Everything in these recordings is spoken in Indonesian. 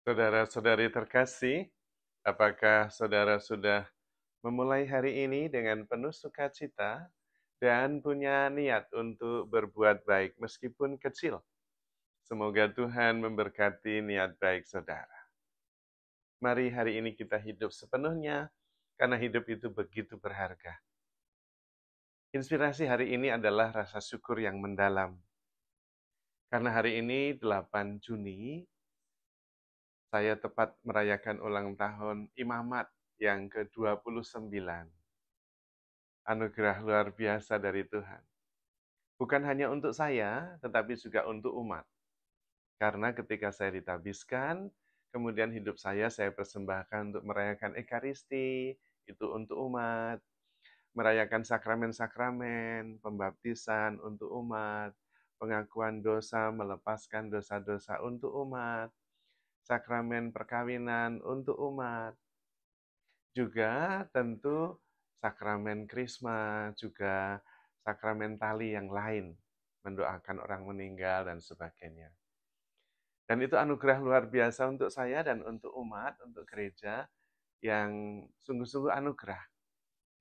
Saudara-saudari terkasih, apakah saudara sudah memulai hari ini dengan penuh sukacita dan punya niat untuk berbuat baik meskipun kecil? Semoga Tuhan memberkati niat baik saudara. Mari hari ini kita hidup sepenuhnya, karena hidup itu begitu berharga. Inspirasi hari ini adalah rasa syukur yang mendalam. Karena hari ini 8 Juni, saya tepat merayakan ulang tahun Imamat yang ke-29. Anugerah luar biasa dari Tuhan. Bukan hanya untuk saya, tetapi juga untuk umat. Karena ketika saya ditabiskan, kemudian hidup saya persembahkan untuk merayakan Ekaristi, itu untuk umat. Merayakan sakramen-sakramen, pembaptisan untuk umat, pengakuan dosa, melepaskan dosa-dosa untuk umat, sakramen perkawinan untuk umat, juga tentu sakramen Krisma, juga sakramen tali yang lain, mendoakan orang meninggal dan sebagainya. Dan itu anugerah luar biasa untuk saya dan untuk umat, untuk gereja, yang sungguh-sungguh anugerah.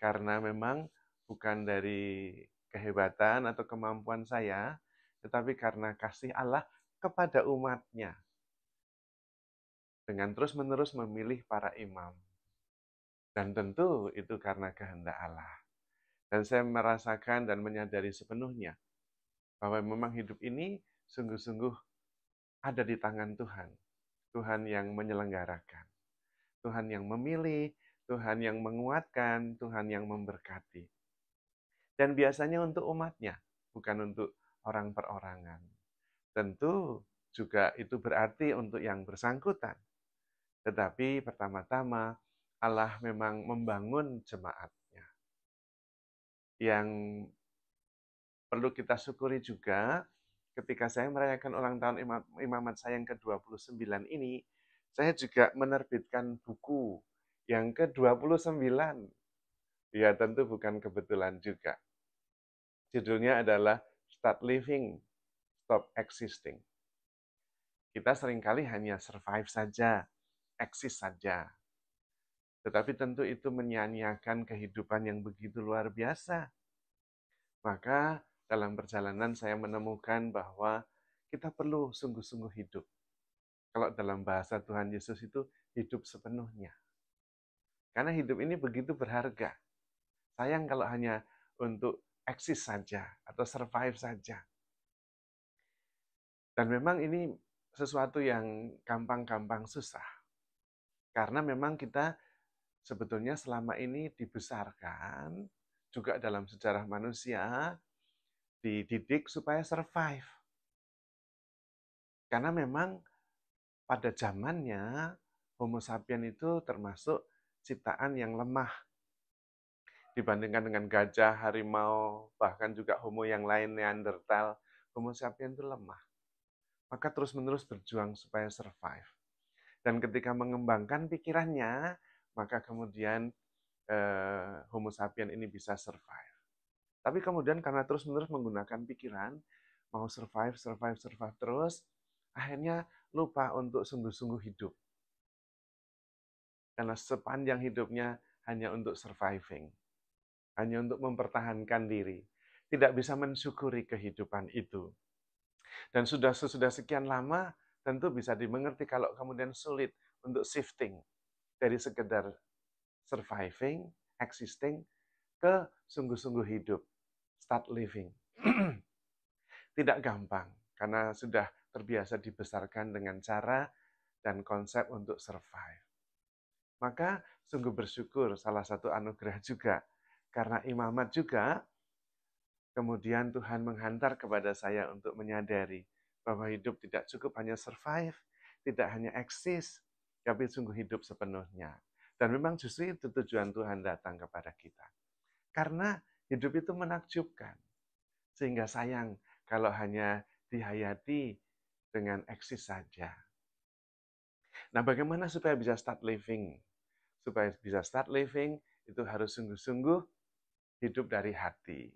Karena memang bukan dari kehebatan atau kemampuan saya, tetapi karena kasih Allah kepada umatnya. Dengan terus-menerus memilih para imam. Dan tentu itu karena kehendak Allah. Dan saya merasakan dan menyadari sepenuhnya bahwa memang hidup ini sungguh-sungguh ada di tangan Tuhan. Tuhan yang menyelenggarakan. Tuhan yang memilih, Tuhan yang menguatkan, Tuhan yang memberkati. Dan biasanya untuk umatnya, bukan untuk orang perorangan. Tentu juga itu berarti untuk yang bersangkutan. Tetapi pertama-tama Allah memang membangun jemaatnya. Yang perlu kita syukuri juga, ketika saya merayakan ulang tahun imamat saya yang ke-29 ini, saya juga menerbitkan buku yang ke-29. Ya, tentu bukan kebetulan juga. Judulnya adalah Start Living, Stop Existing. Kita seringkali hanya survive saja, eksis saja. Tetapi tentu itu menyia-nyiakan kehidupan yang begitu luar biasa. Maka dalam perjalanan saya menemukan bahwa kita perlu sungguh-sungguh hidup. Kalau dalam bahasa Tuhan Yesus itu hidup sepenuhnya. Karena hidup ini begitu berharga. Sayang kalau hanya untuk eksis saja atau survive saja. Dan memang ini sesuatu yang gampang-gampang susah. Karena memang kita sebetulnya selama ini dibesarkan juga dalam sejarah manusia dididik supaya survive. Karena memang pada zamannya Homo sapien itu termasuk ciptaan yang lemah dibandingkan dengan gajah, harimau, bahkan juga homo yang lain Neanderthal. Homo sapien itu lemah. Maka terus-menerus berjuang supaya survive. Dan ketika mengembangkan pikirannya, maka kemudian Homo sapien ini bisa survive. Tapi kemudian karena terus-menerus menggunakan pikiran, mau survive terus, akhirnya lupa untuk sungguh-sungguh hidup. Karena sepanjang hidupnya hanya untuk surviving. Hanya untuk mempertahankan diri. Tidak bisa mensyukuri kehidupan itu. Dan sudah sekian lama, tentu bisa dimengerti kalau kemudian sulit untuk shifting dari sekedar surviving, existing, ke sungguh-sungguh hidup. Start living. Tidak gampang, karena sudah terbiasa dibesarkan dengan cara dan konsep untuk survive. Maka sungguh bersyukur salah satu anugerah juga. Karena imamat juga, kemudian Tuhan menghantar kepada saya untuk menyadari bahwa hidup tidak cukup hanya survive, tidak hanya eksis, tapi sungguh hidup sepenuhnya. Dan memang justru itu tujuan Tuhan datang kepada kita. Karena hidup itu menakjubkan. Sehingga sayang kalau hanya dihayati dengan eksis saja. Nah, bagaimana supaya bisa start living? Supaya bisa start living, itu harus sungguh-sungguh hidup dari hati,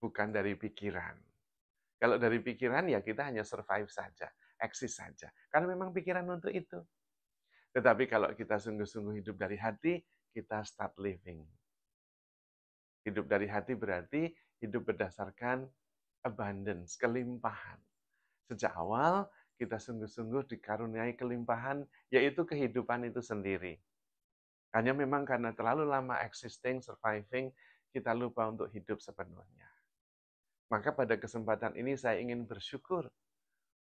bukan dari pikiran. Kalau dari pikiran, ya kita hanya survive saja, eksis saja. Karena memang pikiran untuk itu. Tetapi kalau kita sungguh-sungguh hidup dari hati, kita start living. Hidup dari hati berarti hidup berdasarkan abundance, kelimpahan. Sejak awal kita sungguh-sungguh dikaruniai kelimpahan, yaitu kehidupan itu sendiri. Hanya memang karena terlalu lama existing, surviving, kita lupa untuk hidup sepenuhnya. Maka pada kesempatan ini saya ingin bersyukur,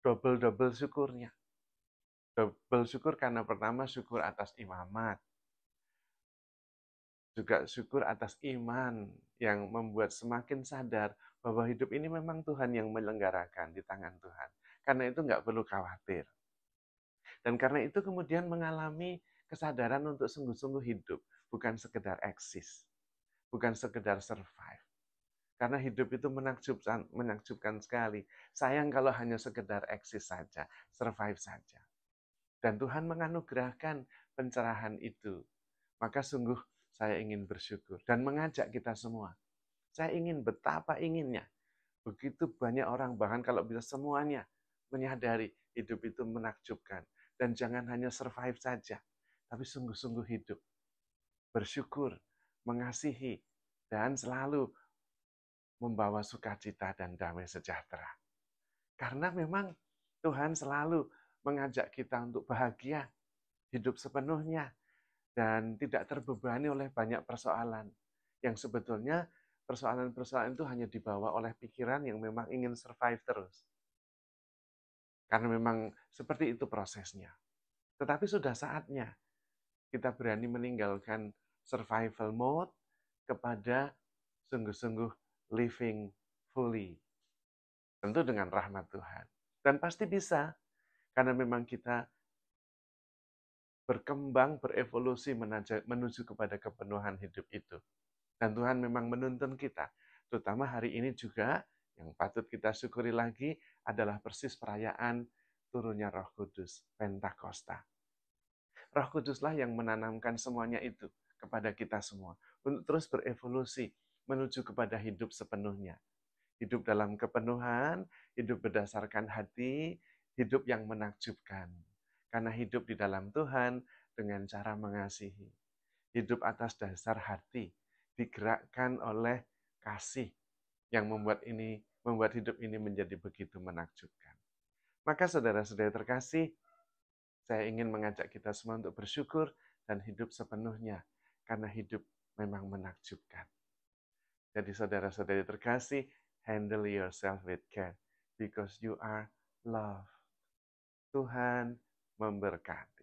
double-double syukurnya. Double syukur karena pertama syukur atas imamat, juga syukur atas iman yang membuat semakin sadar bahwa hidup ini memang Tuhan yang menyelenggarakan di tangan Tuhan. Karena itu nggak perlu khawatir. Dan karena itu kemudian mengalami kesadaran untuk sungguh-sungguh hidup, bukan sekedar eksis, bukan sekedar survive. Karena hidup itu menakjubkan sekali. Sayang kalau hanya sekedar eksis saja, survive saja. Dan Tuhan menganugerahkan pencerahan itu. Maka sungguh saya ingin bersyukur dan mengajak kita semua. Saya ingin betapa inginnya. Begitu banyak orang, bahkan kalau bisa semuanya, menyadari hidup itu menakjubkan. Dan jangan hanya survive saja, tapi sungguh-sungguh hidup. Bersyukur, mengasihi, dan selalu membawa sukacita dan damai sejahtera. Karena memang Tuhan selalu mengajak kita untuk bahagia, hidup sepenuhnya, dan tidak terbebani oleh banyak persoalan. Yang sebetulnya persoalan-persoalan itu hanya dibawa oleh pikiran yang memang ingin survive terus. Karena memang seperti itu prosesnya. Tetapi sudah saatnya kita berani meninggalkan survival mode kepada sungguh-sungguh living fully. Tentu dengan rahmat Tuhan. Dan pasti bisa, karena memang kita berkembang, berevolusi menuju kepada kepenuhan hidup itu. Dan Tuhan memang menuntun kita. Terutama hari ini juga, yang patut kita syukuri lagi adalah persis perayaan turunnya Roh Kudus, Pentakosta. Roh Kuduslah yang menanamkan semuanya itu kepada kita semua. Untuk terus berevolusi, menuju kepada hidup sepenuhnya. Hidup dalam kepenuhan, hidup berdasarkan hati, hidup yang menakjubkan. Karena hidup di dalam Tuhan dengan cara mengasihi. Hidup atas dasar hati, digerakkan oleh kasih yang membuat hidup ini menjadi begitu menakjubkan. Maka saudara-saudara terkasih, saya ingin mengajak kita semua untuk bersyukur dan hidup sepenuhnya, karena hidup memang menakjubkan. Jadi saudara-saudari terkasih, handle yourself with care, because you are loved. Tuhan memberkati.